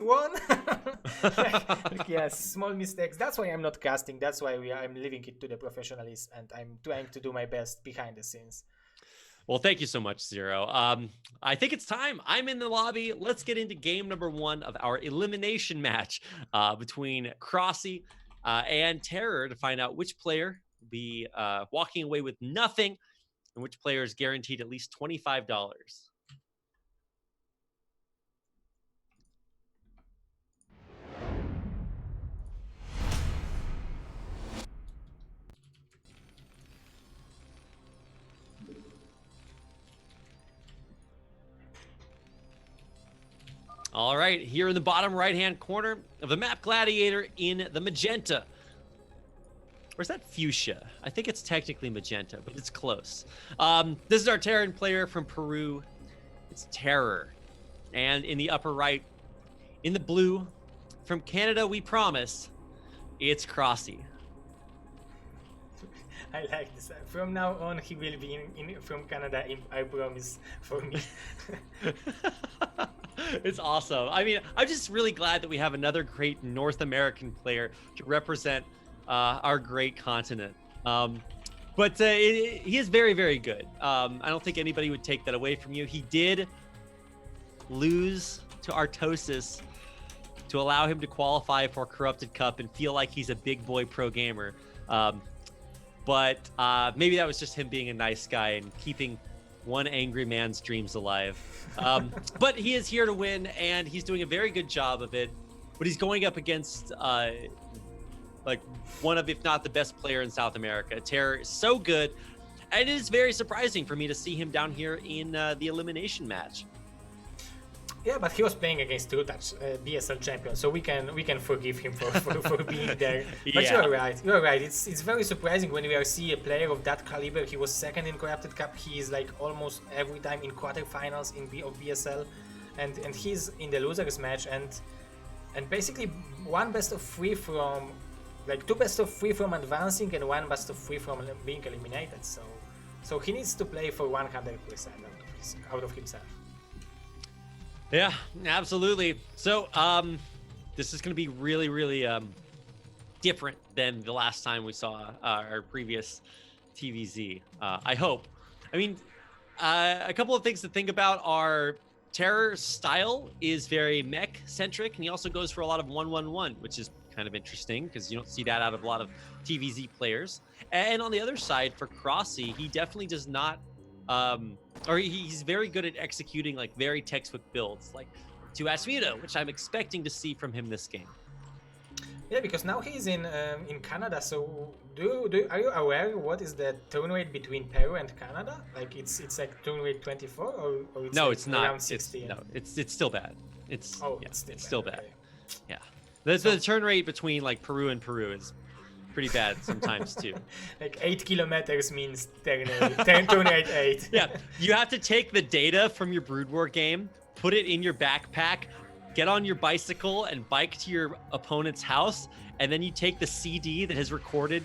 won. Yes, small mistakes. That's why I'm not casting. That's why I'm leaving it to the professionals, and I'm trying to do my best behind the scenes. Well, thank you so much, Zero. I think it's time. I'm in the lobby. Let's get into game number 1 of our elimination match between cRoSs and TerrOr to find out which player will be walking away with nothing and which player is guaranteed at least $25. All right, here in the bottom right-hand corner of the map, Gladiator in the magenta. Or is that fuchsia? I think it's technically magenta, but it's close. This is our Terran player from Peru. It's TerrOr. And in the upper right, in the blue, from Canada, we promise, it's cRoSs. I like this. From now on, he will be from Canada. I promise. For me. It's awesome. I mean, I'm just really glad that we have another great North American player to represent our great continent. But he is very, very good. I don't think anybody would take that away from you. He did lose to RO16 to allow him to qualify for Corrupted Cup and feel like he's a big boy pro gamer. But maybe that was just him being a nice guy and keeping one angry man's dreams alive. But he is here to win, and he's doing a very good job of it. But he's going up against like one of, if not the best player in South America. TerrOr is so good, and it is very surprising for me to see him down here in the elimination match. Yeah, but he was playing against TrueTouch, BSL champion, so we can forgive him for being there. But Yeah. You're right. It's very surprising when we see a player of that caliber. He was second in Corrupted Cup. He is like almost every time in quarterfinals of BSL, and he's in the losers match and basically one best of 3 from, like 2 best of 3 from advancing and 1 best of 3 from being eliminated. So he needs to play for 100% out of himself. Yeah, absolutely. So this is going to be really, really different than the last time we saw our previous TvZ. I hope. I mean, a couple of things to think about are TerrOr's style is very mech centric, and he also goes for a lot of 1-1-1, which is kind of interesting because you don't see that out of a lot of TvZ players. And on the other side, for cRoSs, he definitely does not or he's very good at executing like very textbook builds, like 2 Asmuda, which I'm expecting to see from him this game. Yeah, because now he's in Canada. So are you aware what is the turn rate between Peru and Canada? Like it's like turn rate 24 or it's No, like it's not. around 16? It's still bad. It's still bad. Okay. Yeah, the turn rate between like Peru and Peru is pretty bad sometimes too. Like 8 kilometers means turn rate 8. Yeah, you have to take the data from your Broodwar game, put it in your backpack, get on your bicycle and bike to your opponent's house, and then you take the CD that has recorded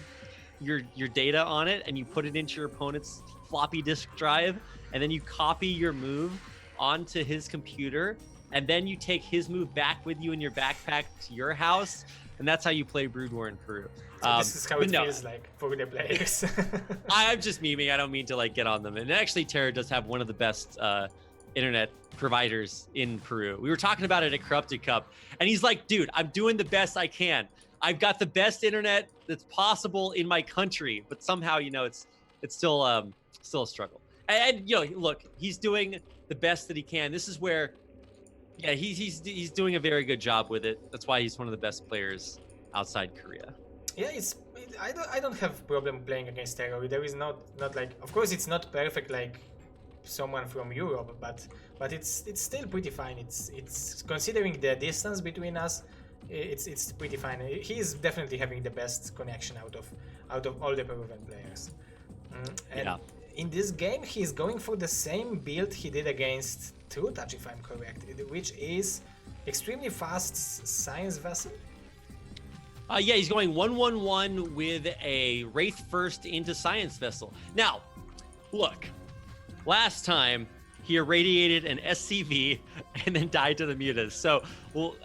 your data on it and you put it into your opponent's floppy disk drive, and then you copy your move onto his computer, and then you take his move back with you in your backpack to your house, and that's how you play Broodwar in Peru. So this is how it feels like for the players. I'm just memeing. I don't mean to like get on them. And actually, TerrOr does have one of the best internet providers in Peru. We were talking about it at Corrupted Cup, and he's like, dude, I'm doing the best I can. I've got the best internet that's possible in my country, but somehow, it's still a struggle. And look, he's doing the best that he can. This is where, yeah, he's doing a very good job with it. That's why he's one of the best players outside Korea. Yeah, I don't have problem playing against TerrOr. There is not like, of course it's not perfect like someone from Europe, but it's still pretty fine. It's considering the distance between us, it's pretty fine. He's definitely having the best connection out of all the Peruvian players. And yeah. In this game, he's going for the same build he did against TrueTouch, if I'm correct, which is extremely fast science vessel. Yeah, he's going 1-1-1 with a Wraith first into Science Vessel. Now, look, last time he irradiated an SCV and then died to the mutas. So, well,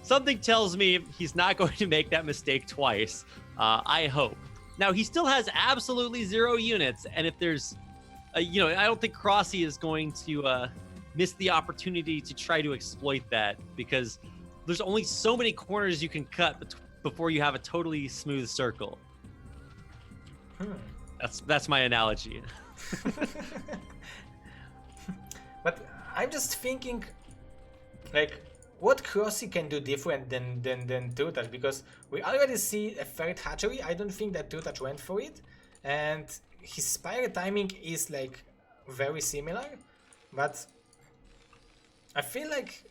something tells me he's not going to make that mistake twice. I hope. Now, he still has absolutely 0 units, and if there's, I don't think cRoSs is going to miss the opportunity to try to exploit that, because there's only so many corners you can cut before you have a totally smooth circle. That's my analogy. But I'm just thinking, like, what cRoSs can do different than TrueTouch, because we already see a third hatchery. I don't think that TrueTouch went for it, and his spire timing is like very similar, but I feel like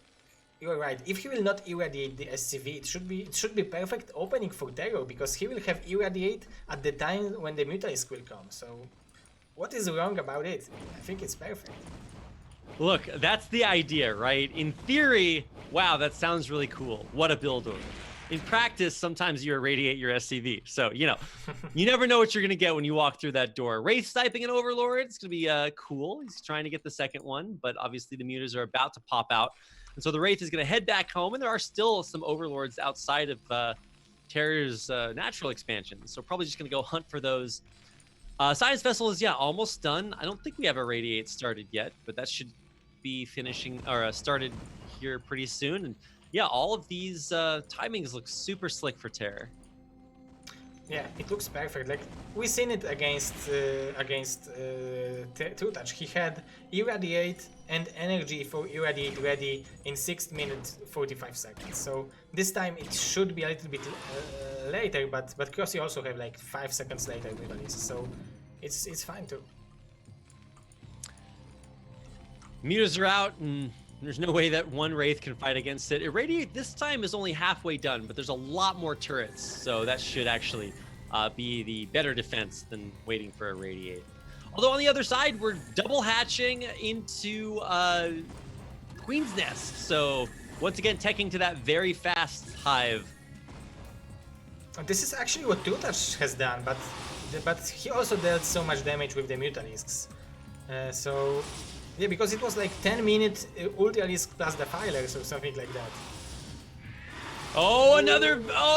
you're right. If he will not irradiate the SCV, it should be perfect opening for TerrOr, because he will have irradiate at the time when the Mutalisk will come. So what is wrong about it? I think it's perfect. Look, that's the idea, right? In theory, wow, that sounds really cool. What a build order. In practice, sometimes you irradiate your SCV. So, you never know what you're going to get when you walk through that door. Wraith sniping an Overlord, it's going to be cool. He's trying to get the second one, but obviously the mutas are about to pop out. And so the Wraith is going to head back home, and there are still some Overlords outside of TerrOr's natural expansion. So probably just going to go hunt for those. Science Vessel is, almost done. I don't think we have a Radiate started yet, but that should be finishing or started here pretty soon. And all of these timings look super slick for TerrOr. Yeah, it looks perfect. Like, we've seen it against TrueTouch. He had irradiate and energy for irradiate ready in 6 minutes 45 seconds. So this time it should be a little bit later, but cRoSs also have like 5 seconds later release, so it's fine too. Mutas are out, and there's no way that one Wraith can fight against it. Irradiate this time is only halfway done, but there's a lot more turrets, so that should actually be the better defense than waiting for a Radiate. Although on the other side, we're double hatching into Queen's Nest, so once again teching to that very fast hive. This is actually what TrueTouch has done, but he also dealt so much damage with the Mutalisks. So yeah, because it was like 10 minutes Ultralisk plus Defilers or something like that. Oh,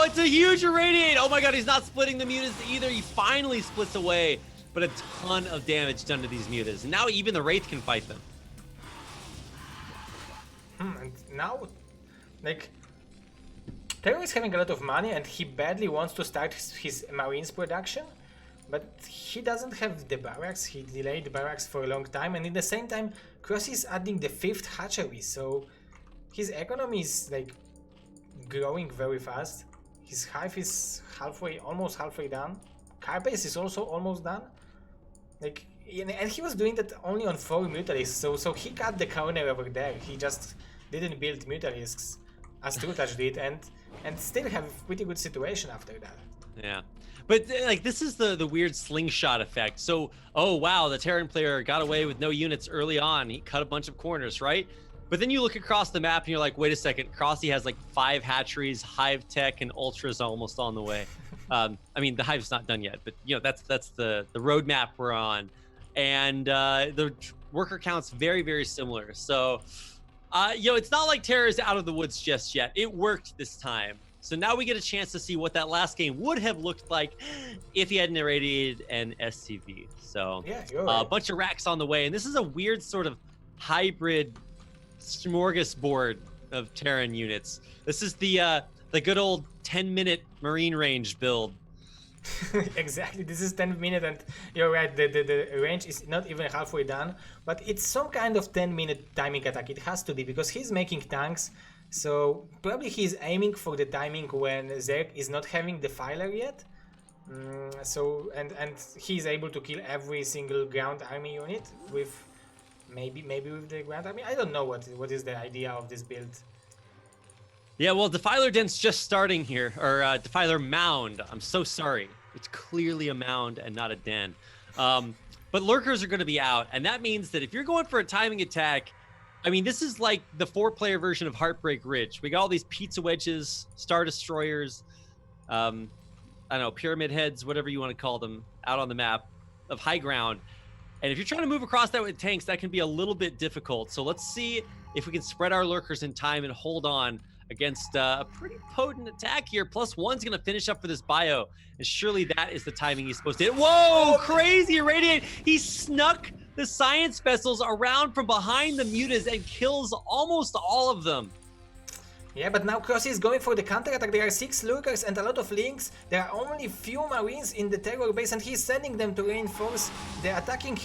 it's a huge irradiate. Oh my god, he's not splitting the mutas either. He finally splits away, but a ton of damage done to these mutas. And now even the Wraith can fight them. And now, like, TerrOr is having a lot of money and he badly wants to start his Marines production, but he doesn't have the barracks. He delayed the barracks for a long time, and in the same time, cRoSs is adding the 5th hatchery, so his economy is like growing very fast. His hive is almost halfway done. Carbase is also almost done. Like, and he was doing that only on 4 Mutalisks, so he cut the corner over there. He just didn't build Mutalisks as TrueTouch did, and still have a pretty good situation after that. Yeah. But like, this is the weird slingshot effect. So, oh wow, the Terran player got away with no units early on. He cut a bunch of corners, right? But then you look across the map and you're like, wait a second, cRoSs has like 5 hatcheries, hive tech, and ultras almost on the way. I mean, the hive's not done yet, but that's the roadmap we're on, and the worker count's very, very similar. So, it's not like TerrOr is out of the woods just yet. It worked this time. So now we get a chance to see what that last game would have looked like if he hadn't irradiated an SCV. So yeah, right. A bunch of racks on the way, and this is a weird sort of hybrid smorgasbord of Terran units. This is the good old 10-minute Marine range build. Exactly, this is 10 minutes, and you're right, the range is not even halfway done, but it's some kind of 10-minute timing attack. It has to be, because he's making tanks, so probably he's aiming for the timing when Zerg is not having the filer yet. So and he's able to kill every single ground army unit with maybe with the ground army. I don't know what is the idea of this build. Yeah, well, Defiler Den's just starting here, or Defiler Mound. I'm so sorry. It's clearly a mound and not a den. But lurkers are going to be out, and that means that if you're going for a timing attack, I mean, this is like the 4-player version of Heartbreak Ridge. We got all these pizza wedges, Star Destroyers, I don't know, pyramid heads, whatever you want to call them, out on the map of high ground. And if you're trying to move across that with tanks, that can be a little bit difficult. So let's see if we can spread our lurkers in time and hold on. against a pretty potent attack here. +1's going to finish up for this bio, and surely that is the timing he's supposed to hit. Whoa, crazy Irradiate. He snuck the science vessels around from behind the mutas and kills almost all of them. Yeah, but now cRoSs is going for the counter-attack. There are 6 lurkers and a lot of links. There are only few marines in the TerrOr base and he's sending them to reinforce the attacking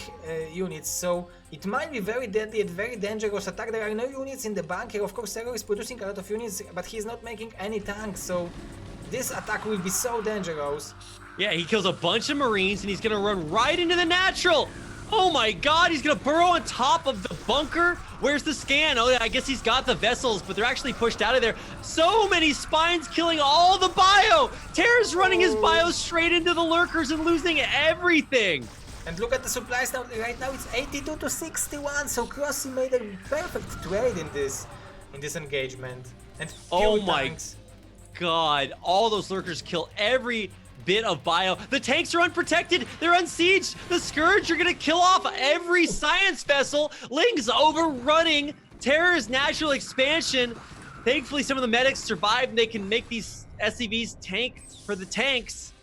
units. So it might be very deadly and very dangerous attack. There are no units in the bunker. Of course, TerrOr is producing a lot of units, but he's not making any tanks. So this attack will be so dangerous. Yeah, he kills a bunch of marines and he's going to run right into the natural. Oh my god, he's gonna burrow on top of the bunker. Where's the scan? Oh, I guess he's got the vessels, but they're actually pushed out of there. So many spines killing all the bio. TerrOr's running his bio straight into the lurkers and losing everything. And look at the supplies now. Right now it's 82 to 61. So cRoSs made a perfect trade in this engagement. And oh my tanks. god, all those lurkers kill every bit of bio. The tanks are unprotected. They're unsieged. The Scourge are gonna kill off every science vessel. Ling's overrunning TerrOr's natural expansion. Thankfully, some of the medics survived and they can make these SCVs tank for the tanks.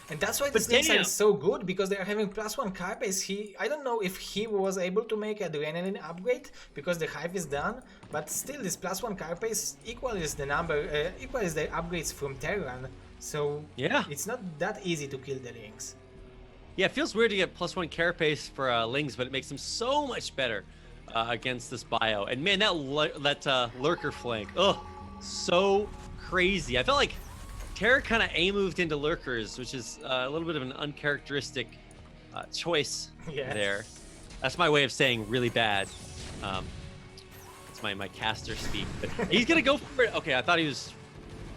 And that's why this link is so good, because they are having +1 carapace. I don't know if he was able to make adrenaline upgrade because the hive is done, but still this +1 carapace equals the upgrades from Terran. So yeah, it's not that easy to kill the Lings. Yeah, it feels weird to get +1 carapace for Lings, but it makes them so much better against this bio. And man, that lurker flank, oh, so crazy. I felt like TerrOr kind of A-moved into lurkers, which is a little bit of an uncharacteristic choice there. That's my way of saying really bad. It's my caster speak. But he's gonna go for it. Okay, I thought he was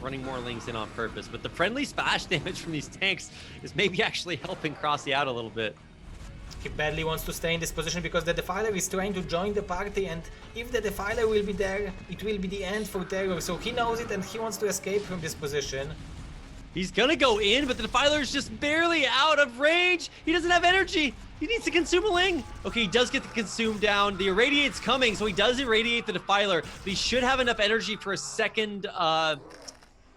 running more Lings in on purpose, but the friendly splash damage from these tanks is maybe actually helping cRoSs out a little bit. He badly wants to stay in this position because the Defiler is trying to join the party, and if the Defiler will be there, it will be the end for TerrOr. So he knows it and he wants to escape from this position. He's gonna go in, but the Defiler is just barely out of range. He doesn't have energy. He needs to consume a Ling. Okay, he does get the consume down. The Irradiate's coming, so he does irradiate the Defiler, but he should have enough energy for a second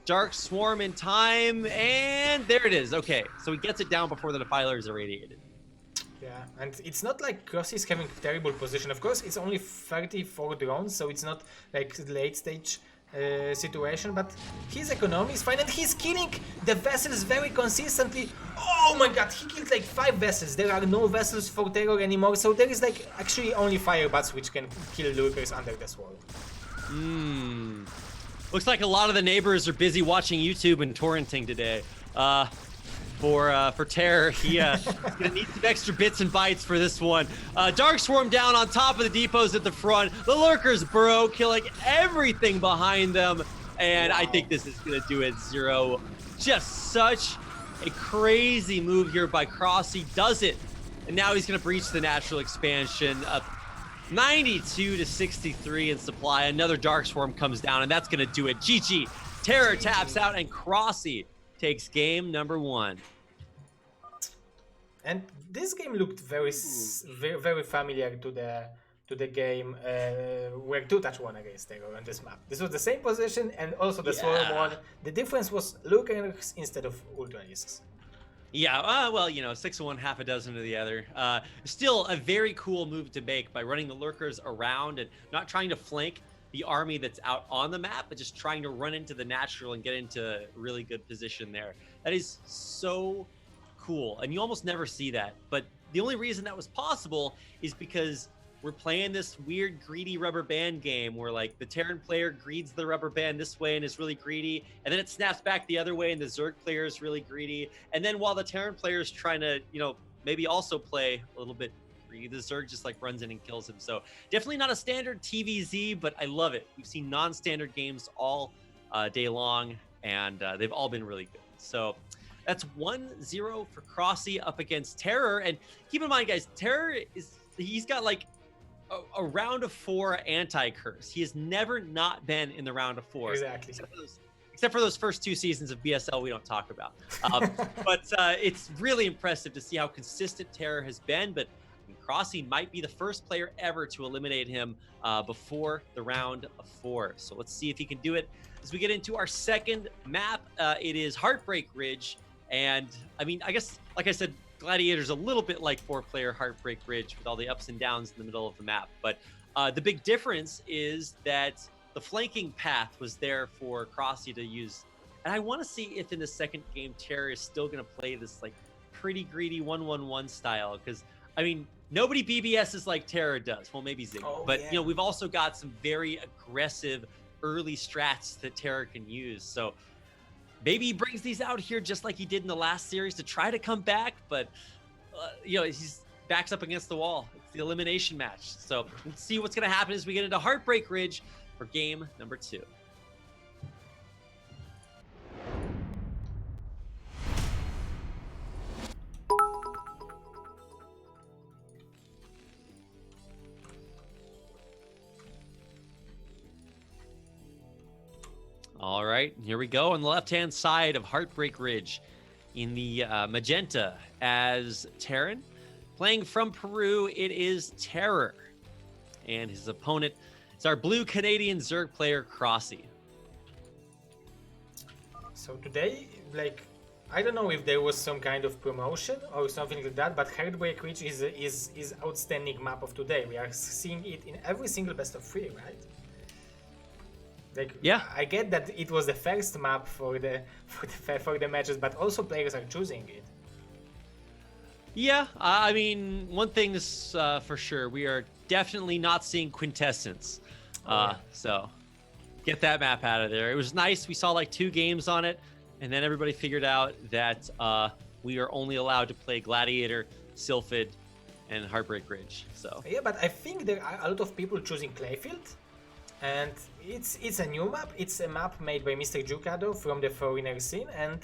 Dark Swarm in time, and there it is. Okay, so he gets it down before the Defiler is irradiated. Yeah, and it's not like cRoSs is having terrible position. Of course, it's only 34 drones, so it's not like late stage situation, but his economy is fine, and he's killing the vessels very consistently. Oh my god, he killed like 5 vessels. There are no vessels for TerrOr anymore, so there is like actually only firebots which can kill lurkers under the swarm. Looks like a lot of the neighbors are busy watching YouTube and torrenting today. For TerrOr, he's gonna need some extra bits and bytes for this one. Dark Swarm down on top of the depots at the front. The lurkers burrow, killing everything behind them, and I think this is gonna do it. Zero. Just such a crazy move here by cRoSs. He does it, and now he's gonna breach the natural expansion. 92 to 63 in supply. Another Dark Swarm comes down, and that's gonna do it. GG. TerrOr taps out, and cRoSs takes game number 1. And this game looked very familiar to the game where 2Touch won against TerrOr on this map. This was the same position, and also the Swarm won. The difference was lurkers instead of Ultralisks. Yeah, well, you know, 6 of one, half a dozen of the other. Still a very cool move to make by running the lurkers around and not trying to flank the army that's out on the map, but just trying to run into the natural and get into really good position there. That is so cool, and you almost never see that. But the only reason that was possible is because we're playing this weird greedy rubber band game where like the Terran player greeds the rubber band this way and is really greedy, and then it snaps back the other way and the Zerg player is really greedy, and then while the Terran player is trying to, you know, maybe also play a little bit greedy, the Zerg just like runs in and kills him. So definitely not a standard TvZ, but I love it. We've seen non-standard games all day long, and they've all been really good. So that's 1-0 for cRoSs up against TerrOr. And keep in mind, guys, TerrOr he's got like a round of 4 anti-curse. He has never not been in the round of 4. Exactly. Except for those first 2 seasons of BSL we don't talk about. But it's really impressive to see how consistent TerrOr has been. But And cRoSs might be the first player ever to eliminate him before the round of 4. So let's see if he can do it. As we get into our second map, it is Heartbreak Ridge. And I mean, I guess, like I said, Gladiator's a little bit like 4-player Heartbreak Ridge with all the ups and downs in the middle of the map. But the big difference is that the flanking path was there for cRoSs to use. And I want to see if in the second game, TerrOr is still going to play this like pretty greedy 1-1-1 style. Because, I mean, nobody BBSs like TerrOr does. Well, maybe Ziggy. But, you know, we've also got some very aggressive early strats that TerrOr can use. So maybe he brings these out here just like he did in the last series to try to come back. But, you know, he's backs up against the wall. It's the elimination match. So let's see what's going to happen as we get into Heartbreak Ridge for game number 2. All right, here we go on the left-hand side of Heartbreak Ridge in the magenta as Terran. Playing from Peru, it is TerrOr. And his opponent is our blue Canadian Zerg player, cRoSs. So today, like, I don't know if there was some kind of promotion or something like that, but Heartbreak Ridge is outstanding map of today. We are seeing it in every single best of 3, right? Like, yeah, I get that it was the first map for the matches, but also players are choosing it. Yeah, I mean, one thing is for sure, we are definitely not seeing Quintessence. So get that map out of there. It was nice. We saw like 2 games on it, and then everybody figured out that we are only allowed to play Gladiator, Sylphid, and Heartbreak Ridge. So yeah, but I think there are a lot of people choosing Clayfield. And it's a new map. It's a map made by Mr. Jucado from the foreigner scene, and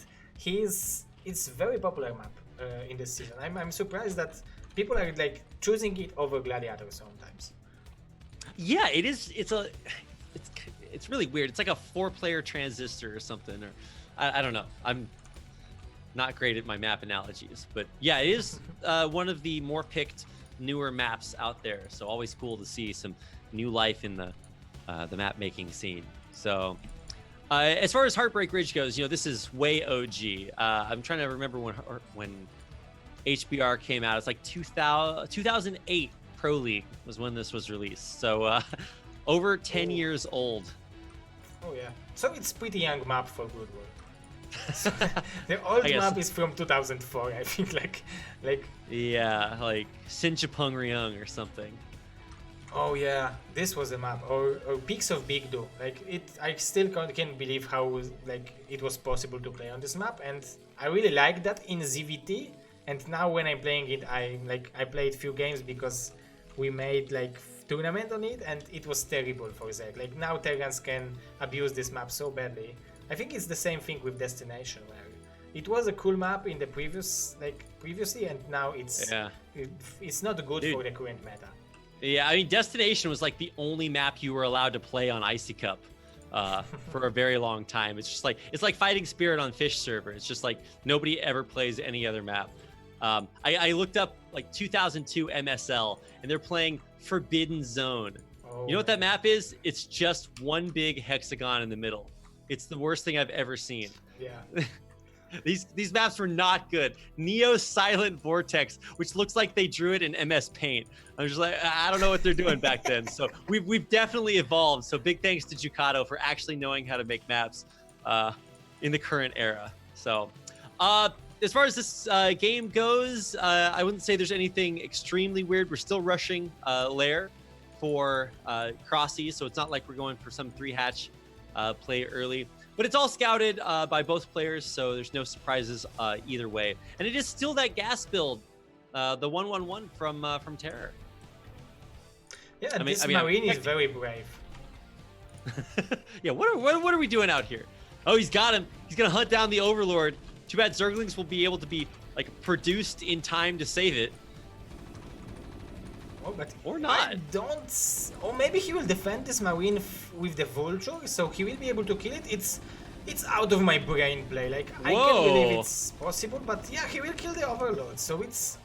it's very popular map in this season. I'm surprised that people are like choosing it over Gladiator sometimes. Yeah, it is. It's really weird. It's like a 4-player transistor or something, or I don't know. I'm not great at my map analogies, but yeah, it is one of the more picked newer maps out there. So always cool to see some new life in the map making scene. So as far as Heartbreak Ridge goes, you know, this is way OG. I'm trying to remember when HBR came out. It's like 2008 Pro League was when this was released. So over 10 years old. Oh yeah. So it's pretty young map for Broodwar. So the old map is from 2004, I think. Like yeah, like Sinchapung Ryung or something. Oh yeah, this was a map, or Peaks of Big Do. Like I still can't believe how like it was possible to play on this map, and I really like that in ZVT. And now when I'm playing it, I played few games because we made like tournament on it, and it was terrible for Zerg. Like now Terrans can abuse this map so badly. I think it's the same thing with Destination, where it was a cool map in the previously, and now it's not good for the current meta. Yeah, I mean, Destination was like the only map you were allowed to play on Icy Cup for a very long time. It's just like, it's like Fighting Spirit on Fish server. It's just like nobody ever plays any other map. I looked up like 2002 MSL, and they're playing Forbidden Zone. You know what that map is? It's just one big hexagon in the middle. It's the worst thing I've ever seen. Yeah. These maps were not good. Neo Silent Vortex, which looks like they drew it in MS Paint. I'm just like, I don't know what they're doing back then. So we've definitely evolved. So big thanks to Jucado for actually knowing how to make maps in the current era. So as far as this game goes, I wouldn't say there's anything extremely weird. We're still rushing Lair for cRoSs, so it's not like we're going for some 3-hatch play early. But it's all scouted by both players, so there's no surprises either way. And it is still that gas build, the 1-1-1 from TerrOr. Yeah, this Marine is very brave. Yeah, what are we doing out here? Oh, he's got him. He's gonna hunt down the Overlord. Too bad Zerglings will be able to be like produced in time to save it. Oh, but or not. I don't. Or maybe he will defend this Marine with the Vulture, so he will be able to kill it. It's out of my brain play. Like I can't believe it's possible, but yeah, he will kill the Overlord. So it's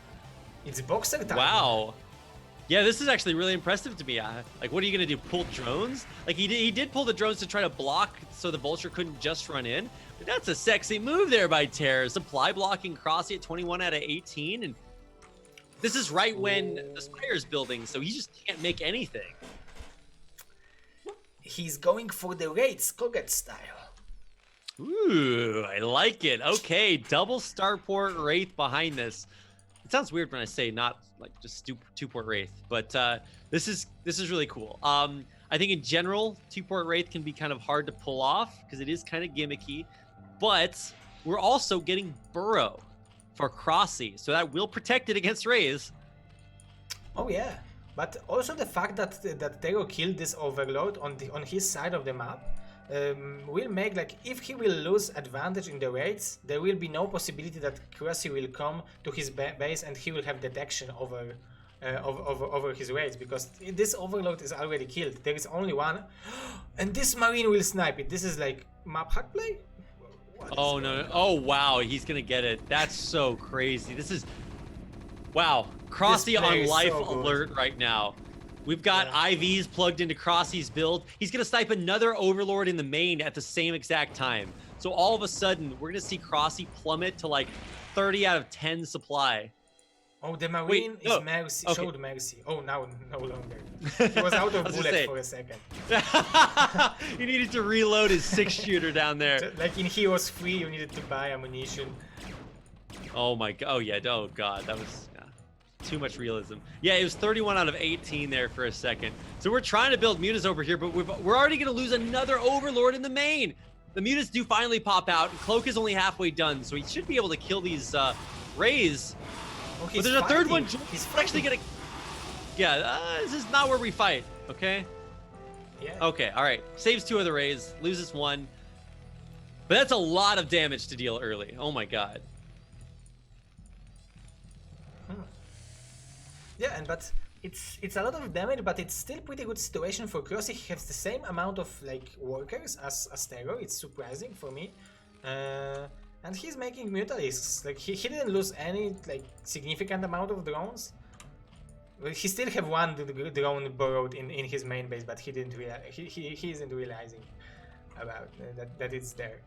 It's boxer time. Wow. Yeah, this is actually really impressive to me. Like, what are you gonna do? Pull drones? Like he did pull the drones to try to block so the vulture couldn't just run in. But that's a sexy move there by TerrOr. Supply blocking cRoSs at 21 out of 18, and this is right when the Spire's building, so he just can't make anything. He's going for the Wraiths, Koget style. Ooh, I like it. Okay, double Starport Wraith behind this. It sounds weird when I say not like just two-port Wraith, but this is really cool. I think in general, two-port Wraith can be kind of hard to pull off because it is kind of gimmicky, but we're also getting Burrow for cRoSs, so that will protect it against Rays. Oh yeah, but also the fact that TerrOr killed this Overlord on his side of the map will make, like, if he will lose advantage in the raids, there will be no possibility that cRoSs will come to his base and he will have detection over his raids, because this Overlord is already killed. There is only one, and this Marine will snipe it. This is like map hack play. Oh no! Oh wow, he's gonna get it. That's so crazy. This is wow. cRoSs on life alert right now. We've got IVs plugged into cRoSs's build. He's gonna snipe another Overlord in the main at the same exact time. So all of a sudden, we're gonna see cRoSs plummet to like 30 out of 10 supply. Oh, the Marine is mercy. Okay. Showed mercy. Oh, now no longer. He was out of bullet for a second. He needed to reload his 6-shooter down there. Like in Heroes 3, you needed to buy ammunition. Oh my god. Oh yeah. Oh god. That was too much realism. Yeah, it was 31 out of 18 there for a second. So we're trying to build mutas over here, but we're already going to lose another Overlord in the main. The mutas do finally pop out, and Cloak is only halfway done, so he should be able to kill these Rays. Oh, but there's a third one. He's actually gonna. Yeah, this is not where we fight. Okay. Yeah. Okay. All right. Saves 2 of the Rays, loses 1. But that's a lot of damage to deal early. Oh my god. Yeah, but it's a lot of damage, but it's still pretty good situation for cRoSs. He has the same amount of like workers as TerrOr. It's surprising for me. And he's making mutalisks. Like he didn't lose any like significant amount of drones. Well, he still have one drone borrowed in his main base, but he didn't realize he isn't realizing about that it's there.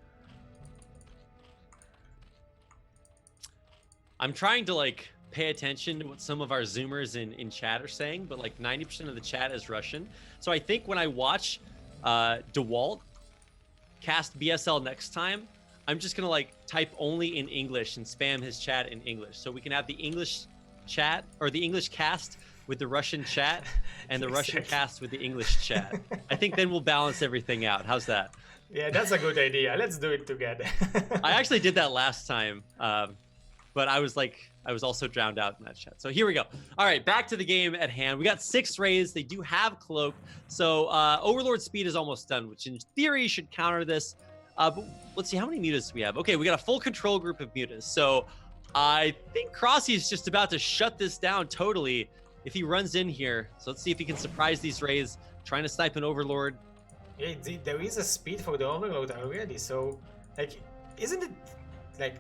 I'm trying to like pay attention to what some of our Zoomers in chat are saying, but like 90% of the chat is Russian. So I think when I watch DeWalt cast BSL next time, I'm just gonna like type only in English and spam his chat in English, so we can have the English chat or the English cast with the Russian chat and the Russian cast with the English chat. I think then we'll balance everything out. How's that? Yeah, that's a good idea. Let's do it together. I actually did that last time, but I was also drowned out in that chat. So here we go. All right, back to the game at hand. We got 6 Rays. They do have Cloak, so Overlord speed is almost done, which in theory should counter this. But let's see, how many mutas do we have? Okay, we got a full control group of mutas. So I think cRoSs is just about to shut this down totally if he runs in here. So let's see if he can surprise these Rays, trying to snipe an Overlord. Yeah, there is a speed for the Overlord already. So, like, isn't it like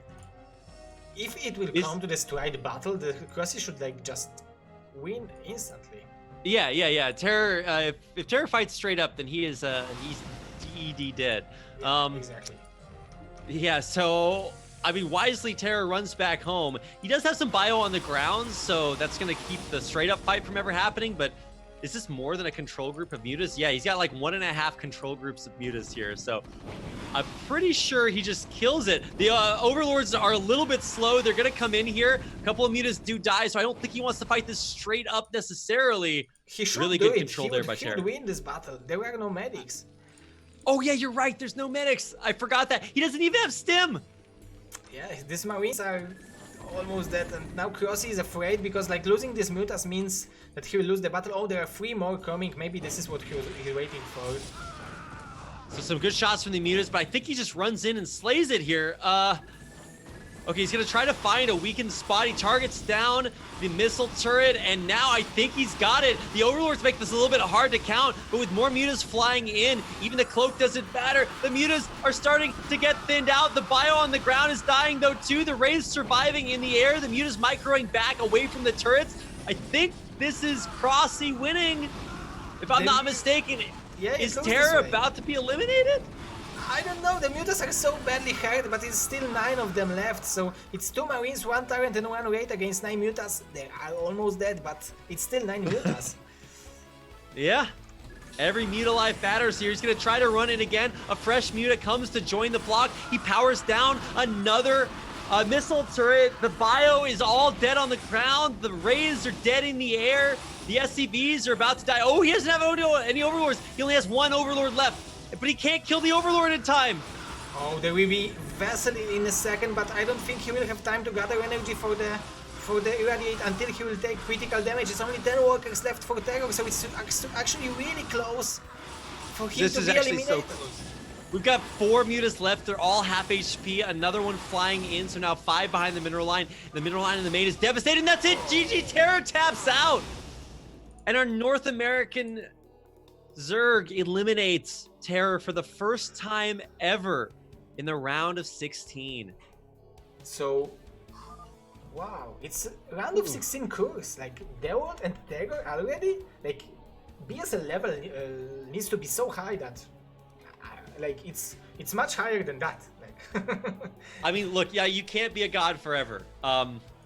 if it will come to the stride battle, the cRoSs should like just win instantly? Yeah. TerrOr, if TerrOr fights straight up, then he's DED dead. Yeah, exactly. Yeah, so I mean, wisely TerrOr runs back home. He does have some bio on the ground, so that's gonna keep the straight up fight from ever happening. But is this more than a control group of mutas? Yeah, he's got like 1.5 control groups of mutas here. So I'm pretty sure he just kills it. The Overlords are a little bit slow. They're gonna come in here. A couple of mutas do die, so I don't think he wants to fight this straight up necessarily. He should really good control there by TerrOr. He would win this battle. There were no medics. Oh yeah, you're right. There's no medics. I forgot that. He doesn't even have stim. Yeah, these Marines are almost dead, and now cRoSs is afraid because like losing these mutas means that he will lose the battle. Oh, there are 3 more coming. Maybe this is what he's waiting for. So some good shots from the mutas, but I think he just runs in and slays it here. Okay, he's gonna try to find a weakened spot. He targets down the missile turret, and now I think he's got it. The Overlords make this a little bit hard to count, but with more mutas flying in, even the cloak doesn't matter. The mutas are starting to get thinned out. The bio on the ground is dying though too. The Rays surviving in the air. The mutas microing back away from the turrets. I think this is cRoSs winning, if I'm not mistaken. Yeah, is TerrOr about to be eliminated? I don't know, the mutas are so badly hurt, but it's still 9 of them left, so it's 2 Marines, 1 Tyrant and 1 Wraith against 9 mutas. They are almost dead, but it's still 9 mutas. Yeah. Every muta life matters here. He's gonna try to run in again. A fresh muta comes to join the block. He powers down another missile turret. The bio is all dead on the ground. The Rays are dead in the air. The SCVs are about to die. Oh, he doesn't have any Overlords. He only has 1 Overlord left. But he can't kill the Overlord in time. Oh, there will be Vessel in a second, but I don't think he will have time to gather energy for the Irradiate until he will take critical damage. It's only 10 workers left for TerrOr, so it's actually really close for him to be eliminated. So close. We've got 4 mutas left. They're all half HP. Another one flying in, so now 5 behind the mineral line. The mineral line in the main is devastated, and that's it. GG, TerrOr taps out. And our North American Zerg eliminates TerrOr for the first time ever in the round of 16. So, wow, it's a round of 16 cores. Like, TerrOr and TerrOr already? Like, BSL level needs to be so high that, like, it's much higher than that. Like, I mean, look, yeah, you can't be a god forever.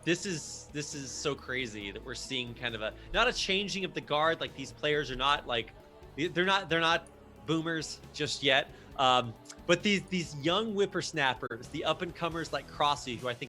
This is so crazy that we're seeing kind of not a changing of the guard. Like, these players are not like, they're not boomers just yet. But these young whippersnappers, the up and comers like cRoSs, who I think